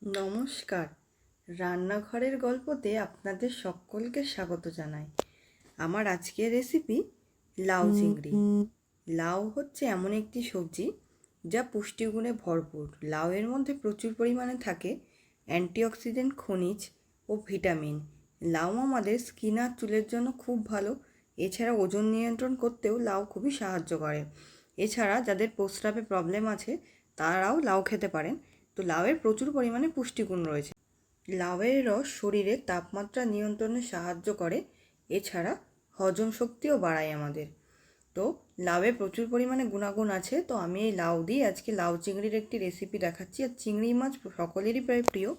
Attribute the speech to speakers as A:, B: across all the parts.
A: নমস্কার, রান্নাঘরের গল্পতে আপনাদের সকলকে স্বাগত জানাই। আমার আজকের রেসিপি লাউ চিংড়ি। লাউ হচ্ছে এমন একটি সবজি যা পুষ্টিগুণে ভরপুর। লাউয়ের মধ্যে প্রচুর পরিমাণে থাকে অ্যান্টিঅক্সিডেন্ট, খনিজ ও ভিটামিন। লাউ আমাদের স্কিন আর চুলের জন্য খুব ভালো। এছাড়া ওজন নিয়ন্ত্রণ করতেও লাউ খুবই সাহায্য করে। এছাড়া যাদের প্রস্রাবে প্রবলেম আছে তারাও লাউ খেতে পারেন। তো লাউয়ের প্রচুর পরিমাণে পুষ্টিগুণ রয়েছে। লাউয়ের রস শরীরের তাপমাত্রা নিয়ন্ত্রণে সাহায্য করে। এছাড়া হজম শক্তিও বাড়ায় আমাদের। তো লাউয়ে প্রচুর পরিমাণে গুণাগুণ আছে। তো আমি এই লাউ দিয়ে আজকে লাউ চিংড়ির একটি রেসিপি দেখাচ্ছি। আর চিংড়ি মাছ সকলেরই প্রায় প্রিয়।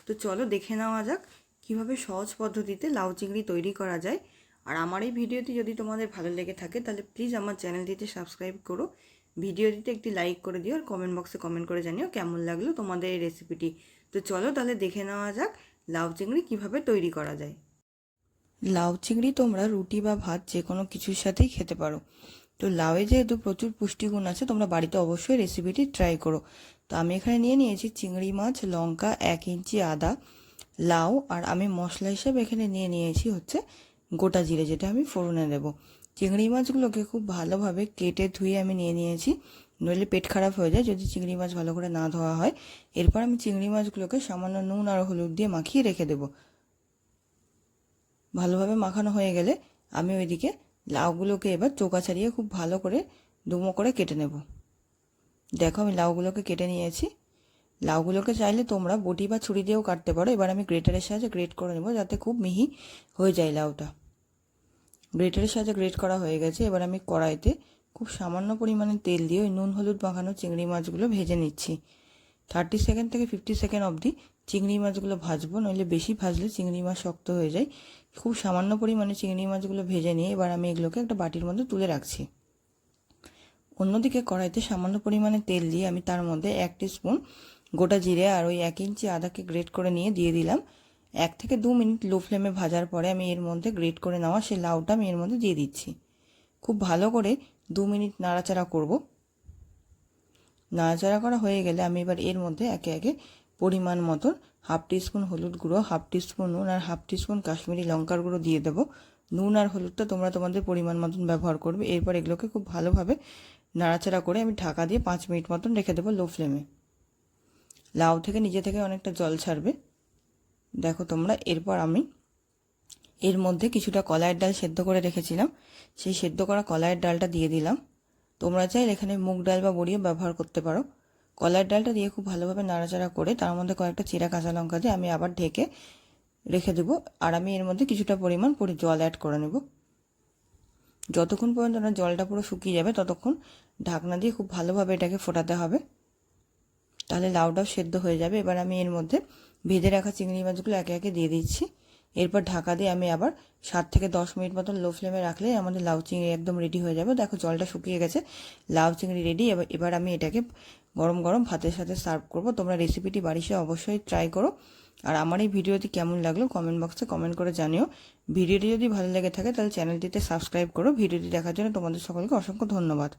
A: তো চলো দেখে নেওয়া যাক কীভাবে সহজ পদ্ধতিতে লাউ চিংড়ি তৈরি করা যায়। আর আমার এই ভিডিওটি যদি তোমাদের ভালো লেগে থাকে তাহলে প্লিজ আমার চ্যানেলটিতে সাবস্ক্রাইব করো, ভিডিওটিতে একটি লাইক করে দিও, আর কমেন্ট বক্সে কমেন্ট করে জানিও কেমন লাগলো তোমাদের এই রেসিপিটি। তো চলো তাহলে দেখে নেওয়া যাক লাউ চিংড়ি কীভাবে তৈরি করা যায়। লাউ চিংড়ি তোমরা রুটি বা ভাত যে কোনো কিছুর সাথেই খেতে পারো। তো লাউয়ে যেহেতু প্রচুর পুষ্টিগুণ আছে, তোমরা বাড়িতে অবশ্যই রেসিপিটি ট্রাই করো। তো আমি এখানে নিয়ে নিয়েছি চিংড়ি মাছ, লঙ্কা, 1 ইঞ্চি আদা, লাউ, আর আমি মশলা হিসেবে এখানে নিয়ে নিয়েছি হচ্ছে গোটা জিরে, যেটা আমি ফোড়নে দেবো। চিংড়ি মাছগুলোকে খুব ভালোভাবে কেটে ধুয়ে আমি নিয়ে নিয়েছি, নইলে পেট খারাপ হয়ে যায় যদি চিংড়ি মাছ ভালো করে না ধোয়া হয়। এরপর আমি চিংড়ি মাছগুলোকে সামান্য নুন আর হলুদ দিয়ে মাখিয়ে রেখে দেবো। ভালোভাবে মাখানো হয়ে গেলে আমি ওইদিকে লাউগুলোকে এবার চোকা ছাড়িয়ে খুব ভালো করে ডুমো করে কেটে নেব। দেখো আমি লাউগুলোকে কেটে নিয়েছি। লাউগুলোকে চাইলে তোমরা বটি বা ছুরি দিয়েও কাটতে পারো। এবার আমি গ্রেটারের সাহায্যে গ্রেট করে নেব যাতে খুব মিহি হয়ে যায় লাউটা। গ্রেটারের সাহায্যে গ্রেট করা হয়ে গেছে। এবার আমি কড়াইতে খুব সামান্য পরিমাণে তেল দিয়ে ওই নুন হলুদ মাখানো চিংড়ি মাছগুলো ভেজে নিচ্ছি। 30 সেকেন্ড থেকে 50 সেকেন্ড অবধি চিংড়ি মাছগুলো ভাজবো, নইলে বেশি ভাজলে চিংড়ি মাছ শক্ত হয়ে যায়। খুব সামান্য পরিমাণে চিংড়ি মাছগুলো ভেজে নিয়ে এবার আমি এগুলোকে একটা বাটির মধ্যে তুলে রাখছি। অন্যদিকে কড়াইতে সামান্য পরিমাণে তেল দিয়ে আমি তার মধ্যে 1 টিস্পুন গোটা জিরে আর ওই 1 ইঞ্চি আদাকে গ্রেট করে নিয়ে দিয়ে দিলাম। 1 থেকে 2 মিনিট লো ফ্লেমে ভাজার পরে আমি এর মধ্যে গ্রেট করে নেওয়া সেই লাউটা আমি এর মধ্যে দিয়ে দিচ্ছি। খুব ভালো করে 2 মিনিট নাড়াচাড়া করব। নাড়াচাড়া করা হয়ে গেলে আমি এবার এর মধ্যে একে একে পরিমাণ মতন 1/2 টিস্পুন হলুদ গুঁড়ো, 1/2 টিস্পুন নুন আর 1/2 টিস্পুন কাশ্মীরি লঙ্কার গুঁড়ো দিয়ে দেবো। নুন আর হলুদটা তোমরা তোমাদের পরিমাণ মতন ব্যবহার করবে। এরপর এগুলোকে খুব ভালোভাবে নাড়াচাড়া করে আমি ঢাকা দিয়ে 5 মিনিট মতন রেখে দেবো লো ফ্লেমে। লাউ থেকে নিজে থেকে অনেকটা জল ছাড়বে, দেখো তোমরা। এরপর আমি এর মধ্যে কিছুটা কলাইয়ের ডাল সেদ্ধ করে রেখেছিলাম, সেই সেদ্ধ করা কলাইয়ের ডালটা দিয়ে দিলাম। তোমরা চাইলে এখানে মুগ ডাল বা বড়িও ব্যবহার করতে পারো। কলাইয়ের ডালটা দিয়ে খুব ভালোভাবে নাড়াচাড়া করে তার মধ্যে কয়েকটা চিরা কাঁচা লঙ্কা দিয়ে আমি আবার ঢেকে রেখে দেবো। আর আমি এর মধ্যে কিছুটা পরিমাণ জল অ্যাড করে নেব। যতক্ষণ পর্যন্ত না জলটা পুরো শুকিয়ে যাবে ততক্ষণ ঢাকনা দিয়ে খুব ভালোভাবে এটাকে ফোটাতে হবে, তাহলে লাউটাও সেদ্ধ হয়ে যাবে। এবার আমি এর মধ্যে ভেজে রাখা চিংড়ি মাছগুলো একে একে দিয়ে দিচ্ছি। এরপর ঢাকা দিয়ে আমি আবার 7 থেকে 10 মিনিট মতন লো ফ্লেমে রাখলে আমাদের লাউ চিংড়ি একদম রেডি হয়ে যাবে। দেখো জলটা শুকিয়ে গেছে, লাউ চিংড়ি রেডি। এবার আমি এটাকে গরম গরম ভাতের সাথে সার্ভ করব। তোমরা রেসিপিটি বাড়িতে অবশ্যই ট্রাই করো। আর আমার এই ভিডিওটি কেমন লাগলো কমেন্ট বক্সে কমেন্ট করে জানিও। ভিডিওটি যদি ভালো লেগে থাকে তাহলে চ্যানেলটিতে সাবস্ক্রাইব করো। ভিডিওটি দেখার জন্য তোমাদের সকলকে অসংখ্য ধন্যবাদ।